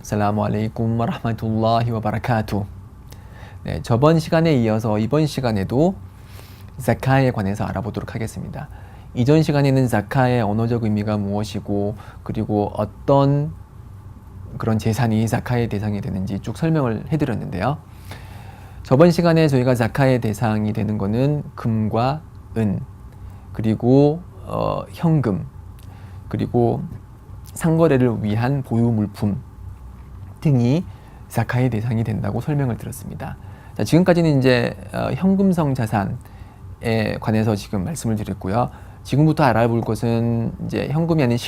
살라무 알레이쿰 와라흐마툴라히 와바라카투. 네, 저번 시간에 이어서 이번 시간에도 자카에 관해서 알아보도록 하겠습니다. 이전 시간에는 자카의 언어적 의미가 무엇이고 그리고 어떤 그런 재산이 자카의 대상이 되는지 쭉 설명을 해드렸는데요. 저번 시간에 저희가 자카의 대상이 되는 거는 금과 은, 그리고 현금, 그리고 상거래를 위한 보유 물품 등이 자카의 대상이 된다고 설명을 드렸습니다. 자, 지금까지는 이제 현금성 자산에 관해서 지금 말씀을 드렸고요. 지금부터 알아볼 것은 이제 현금이 아닌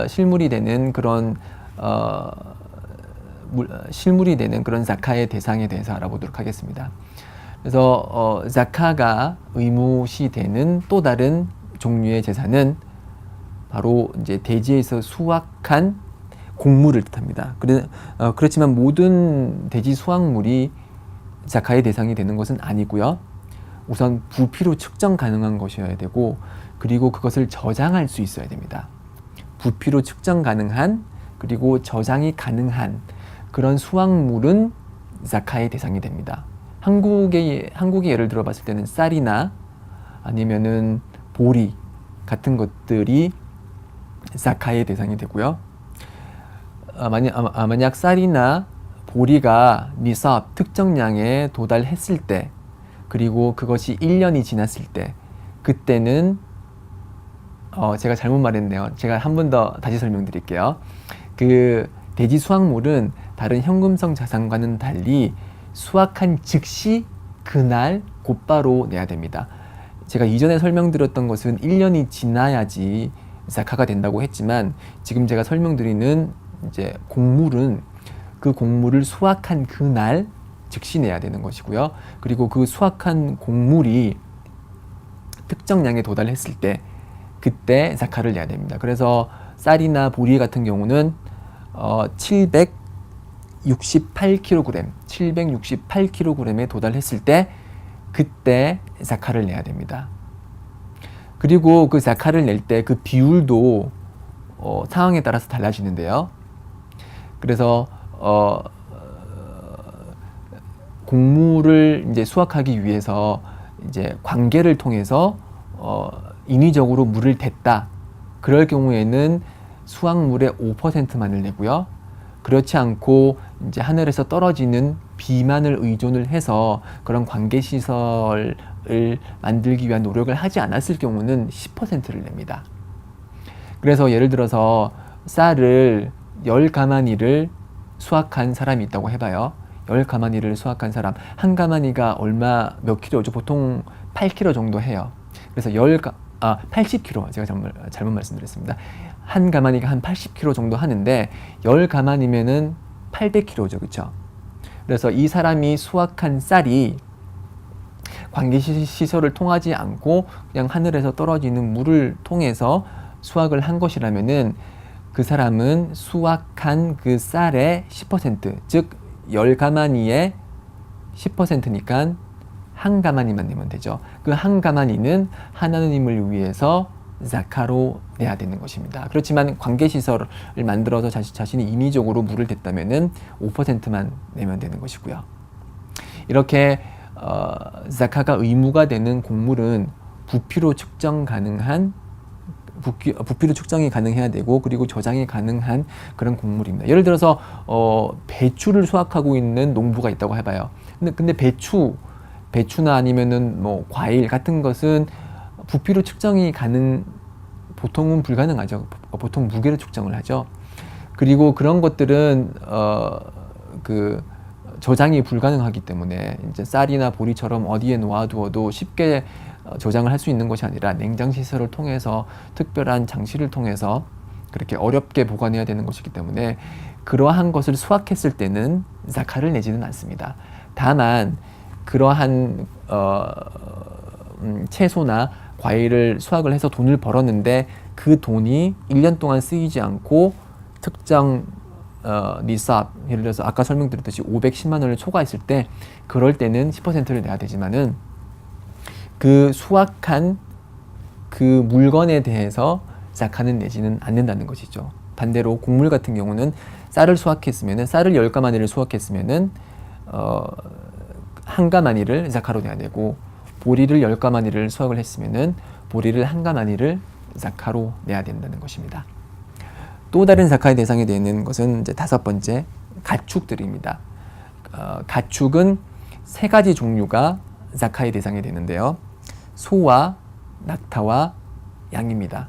실물이 되는 그런 실물이 되는 그런 자카의 대상에 대해서 알아보도록 하겠습니다. 그래서 자카가 의무시 되는 또 다른 종류의 재산은 바로 이제 대지에서 수확한 곡물을 뜻합니다. 그렇지만 모든 대지 수확물이 자카의 대상이 되는 것은 아니고요. 우선 부피로 측정 가능한 것이어야 되고, 그리고 그것을 저장할 수 있어야 됩니다. 부피로 측정 가능한, 그리고 저장이 가능한 그런 수확물은 자카의 대상이 됩니다. 한국의 예를 들어 봤을 때는 쌀이나 아니면은 보리 같은 것들이 자카의 대상이 되고요. 만약 쌀이나 보리가 니삽 특정량에 도달했을 때, 그리고 그것이 1년이 지났을 때, 그때는 제가 잘못 말했네요. 제가 한 번 더 다시 설명드릴게요. 그 대지 수확물은 다른 현금성 자산과는 달리 수확한 즉시 그날 곧바로 내야 됩니다. 제가 이전에 설명드렸던 것은 1년이 지나야지 자카가 된다고 했지만, 지금 제가 설명드리는 이제 곡물은 그 곡물을 수확한 그날 즉시 내야 되는 것이고요. 그리고 그 수확한 곡물이 특정량에 도달했을 때 그때 자카를 내야 됩니다. 그래서 쌀이나 보리 같은 경우는 768kg에 도달했을 때 그때 자카를 내야 됩니다. 그리고 그 자카를 낼 때 그 비율도 상황에 따라서 달라지는데요. 그래서 곡물을 이제 수확하기 위해서 이제 관계를 통해서 인위적으로 물을 댔다. 그럴 경우에는 수확물의 5%만을 내고요. 그렇지 않고 이제 하늘에서 떨어지는 비만을 의존을 해서 그런 관계 시설을 만들기 위한 노력을 하지 않았을 경우는 10%를 냅니다. 그래서 예를 들어서 쌀을 10가마니를 수확한 사람이 있다고 해봐요. 10가마니를 수확한 사람, 한 가마니가 몇 킬로죠? 보통 8kg 정도 해요. 그래서 80kg, 제가 잘못 말씀드렸습니다. 한 가마니가 한 80kg 정도 하는데 10가마니면은 800kg죠, 그렇죠? 그래서 이 사람이 수확한 쌀이 관계시설을 통하지 않고 그냥 하늘에서 떨어지는 물을 통해서 수확을 한 것이라면은 그 사람은 수확한 그 쌀의 10%, 즉 10가마니의 10%니까 한 가마니만 내면 되죠. 그 한 가마니는 하나님을 위해서 자카로 내야 되는 것입니다. 그렇지만 관계시설을 만들어서 자신이 인위적으로 물을 댔다면은 5%만 내면 되는 것이고요. 이렇게 자카가 의무가 되는 곡물은 부피로 측정이 가능해야 되고, 그리고 저장이 가능한 그런 곡물입니다. 예를 들어서 배추를 수확하고 있는 농부가 있다고 해봐요. 근데 배추나 아니면은 뭐 과일 같은 것은 부피로 측정이 보통은 불가능하죠. 보통 무게로 측정을 하죠. 그리고 그런 것들은 저장이 불가능하기 때문에 이제 쌀이나 보리처럼 어디에 놓아두어도 쉽게 저장을 할 수 있는 것이 아니라 냉장 시설을 통해서, 특별한 장치를 통해서 그렇게 어렵게 보관해야 되는 것이기 때문에 그러한 것을 수확했을 때는 자카를 내지는 않습니다. 다만 그러한 채소나 과일을 수확을 해서 돈을 벌었는데 그 돈이 1년 동안 쓰이지 않고 특정 니삽, 예를 들어서 아까 설명드렸듯이 510만 원을 초과했을 때, 그럴 때는 10%를 내야 되지만은 그 수확한 그 물건에 대해서 자카는 내지는 않는다는 것이죠. 반대로 곡물 같은 경우는 쌀을 수확했으면은 쌀을 10가마니를 수확했으면은 한 가마니를 자카로 내야 되고, 보리를 10가마니를 수확을 했으면은 보리를 한 가마니를 자카로 내야 된다는 것입니다. 또 다른 자카의 대상이 되는 것은 이제 5번째, 가축들입니다. 가축은 3가지 종류가 자카의 대상이 되는데요. 소와 낙타와 양입니다.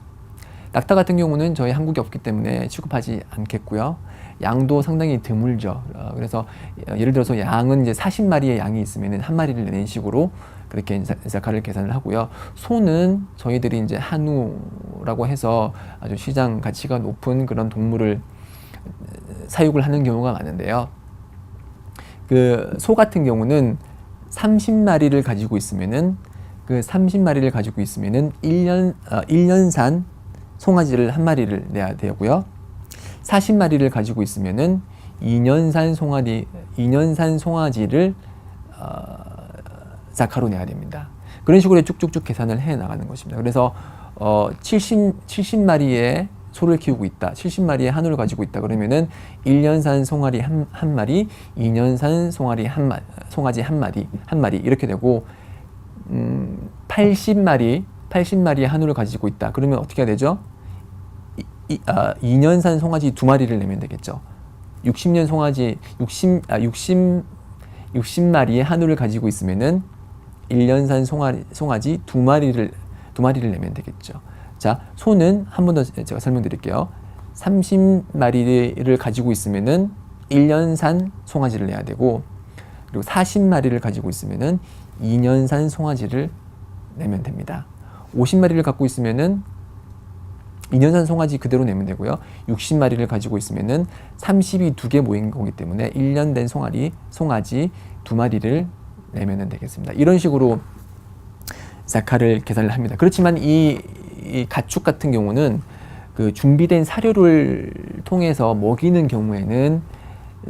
낙타 같은 경우는 저희 한국에 없기 때문에 취급하지 않겠고요. 양도 상당히 드물죠. 그래서 예를 들어서 양은 이제 40마리의 양이 있으면 한 마리를 내는 식으로 그렇게 자카를 계산을 하고요. 소는 저희들이 이제 한우라고 해서 아주 시장 가치가 높은 그런 동물을 사육을 하는 경우가 많은데요. 그 소 같은 경우는 30마리를 가지고 있으면은 그 30마리를 가지고 있으면은 1년산 송아지를 한 마리를 내야 되고요. 40마리를 가지고 있으면은 2년산 송아지를 자카로 내야 됩니다. 그런 식으로 쭉쭉쭉 계산을 해 나가는 것입니다. 그래서 70마리의 소를 키우고 있다, 70마리의 한우를 가지고 있다 그러면은 1년산 송아리 한 마리, 2년산 송아지 한 마리 이렇게 되고, 80마리의 한우를 가지고 있다 그러면 어떻게 해야 되죠? 2년산 송아지 2마리를 내면 되겠죠. 60마리의 한우를 가지고 있으면은 1년산 송아지 2마리를 내면 되겠죠. 자, 소는 한 번 더 제가 설명드릴게요. 30마리를 가지고 있으면은 1년산 송아지를 내야 되고, 그리고 40마리를 가지고 있으면은 2년산 송아지를 내면 됩니다. 50마리를 갖고 있으면은 2년산 송아지 그대로 내면 되고요. 60마리를 가지고 있으면은 30이 2개 모인 거기 때문에 1년 된 송아지 2마리를 내면 되겠습니다. 이런 식으로 자카를 계산을 합니다. 그렇지만 이 가축 같은 경우는 그 준비된 사료를 통해서 먹이는 경우에는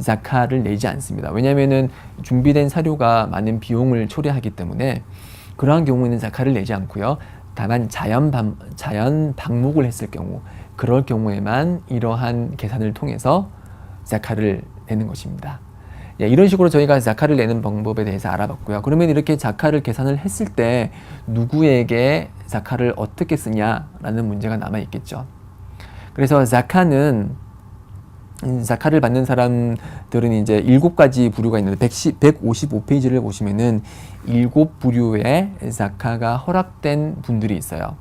자카를 내지 않습니다. 왜냐하면은 준비된 사료가 많은 비용을 초래하기 때문에 그러한 경우에는 자카를 내지 않고요. 다만 자연 방목을 했을 경우, 그럴 경우에만 이러한 계산을 통해서 자카를 내는 것입니다. 예, 이런 식으로 저희가 자카를 내는 방법에 대해서 알아봤고요. 그러면 이렇게 자카를 계산을 했을 때 누구에게 자카를 어떻게 쓰냐라는 문제가 남아 있겠죠. 그래서 자카를 받는 사람들은 이제 7가지 부류가 있는데 155페이지를 보시면은 7부류의 자카가 허락된 분들이 있어요.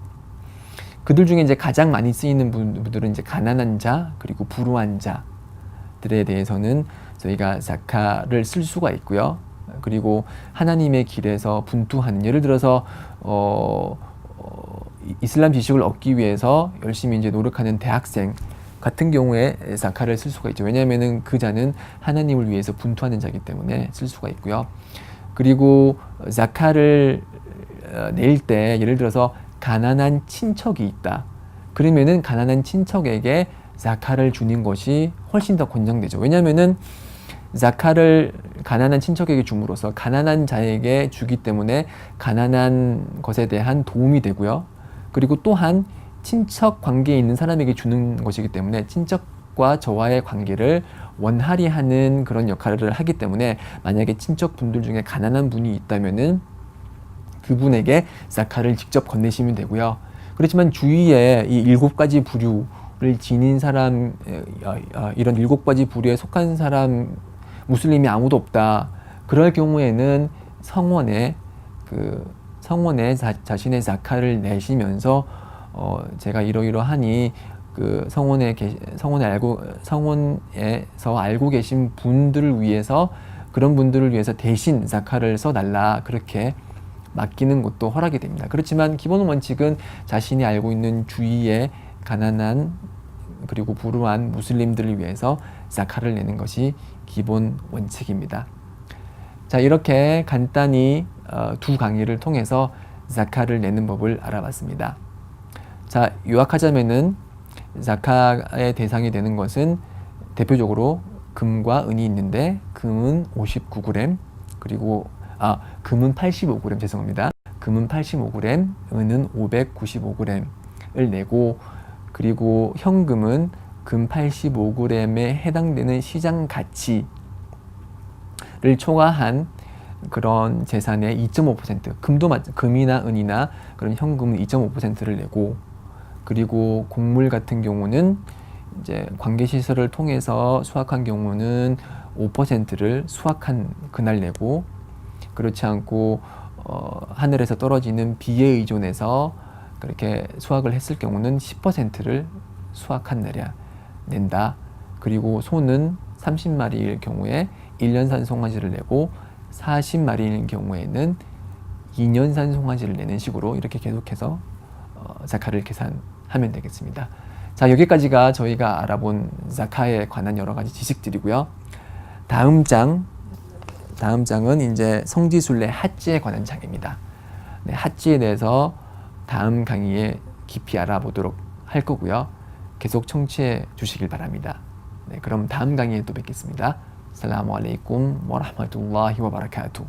그들 중에 이제 가장 많이 쓰이는 분들은 이제 가난한 자, 그리고 불우한 자들에 대해서는 저희가 자카를 쓸 수가 있고요. 그리고 하나님의 길에서 분투하는, 예를 들어서 이슬람 지식을 얻기 위해서 열심히 이제 노력하는 대학생 같은 경우에 자카를 쓸 수가 있죠. 왜냐하면은 그 자는 하나님을 위해서 분투하는 자이기 때문에 쓸 수가 있고요. 그리고 자카를 낼 때 예를 들어서 가난한 친척이 있다. 그러면은 가난한 친척에게 자카를 주는 것이 훨씬 더 권장되죠. 왜냐하면은 자카를 가난한 친척에게 줌으로써 가난한 자에게 주기 때문에 가난한 것에 대한 도움이 되고요. 그리고 또한 친척 관계에 있는 사람에게 주는 것이기 때문에 친척과 저와의 관계를 원활히 하는 그런 역할을 하기 때문에 만약에 친척분들 중에 가난한 분이 있다면은 그분에게 자카를 직접 건네시면 되고요. 그렇지만 주위에 이 7가지 부류를 지닌 사람, 이런 7가지 부류에 속한 사람 무슬림이 아무도 없다. 그럴 경우에는 성원에 자신의 자카를 내시면서 제가 이러이러하니 그 성원에서 알고 계신 분들을 위해서, 그런 분들을 위해서 대신 자카를 써달라, 그렇게 맡기는 것도 허락이 됩니다. 그렇지만 기본 원칙은 자신이 알고 있는 주위의 가난한 그리고 불우한 무슬림들을 위해서 자카를 내는 것이 기본 원칙입니다. 자, 이렇게 간단히 두 강의를 통해서 자카를 내는 법을 알아봤습니다. 자, 요약하자면은 자카의 대상이 되는 것은 대표적으로 금과 은이 있는데, 금은 59g, 그리고 금은 85g, 죄송합니다. 금은 85g, 은은 595g을 내고, 그리고 현금은 금 85g에 해당되는 시장 가치를 초과한 그런 재산의 2.5%, 금이나 은이나 그런 현금은 2.5%를 내고, 그리고 곡물 같은 경우는 이제 관계시설을 통해서 수확한 경우는 5%를 수확한 그날 내고, 그렇지 않고 하늘에서 떨어지는 비에 의존해서 그렇게 수확을 했을 경우는 10%를 수확한 날이야 낸다. 그리고 소는 30마리일 경우에 1년산 송아지를 내고 40마리일 경우에는 2년산 송아지를 내는 식으로 이렇게 계속해서 자카를 계산하면 되겠습니다. 자, 여기까지가 저희가 알아본 자카에 관한 여러 가지 지식들이고요. 다음 장은 이제 성지순례 하지에 관한 장입니다. 네, 하지에 대해서 다음 강의에 깊이 알아보도록 할 거고요. 계속 청취해 주시길 바랍니다. 네, 그럼 다음 강의에 또 뵙겠습니다. 살라무 알레이쿰 와 라흐마투ல்லா히 와 바라카투.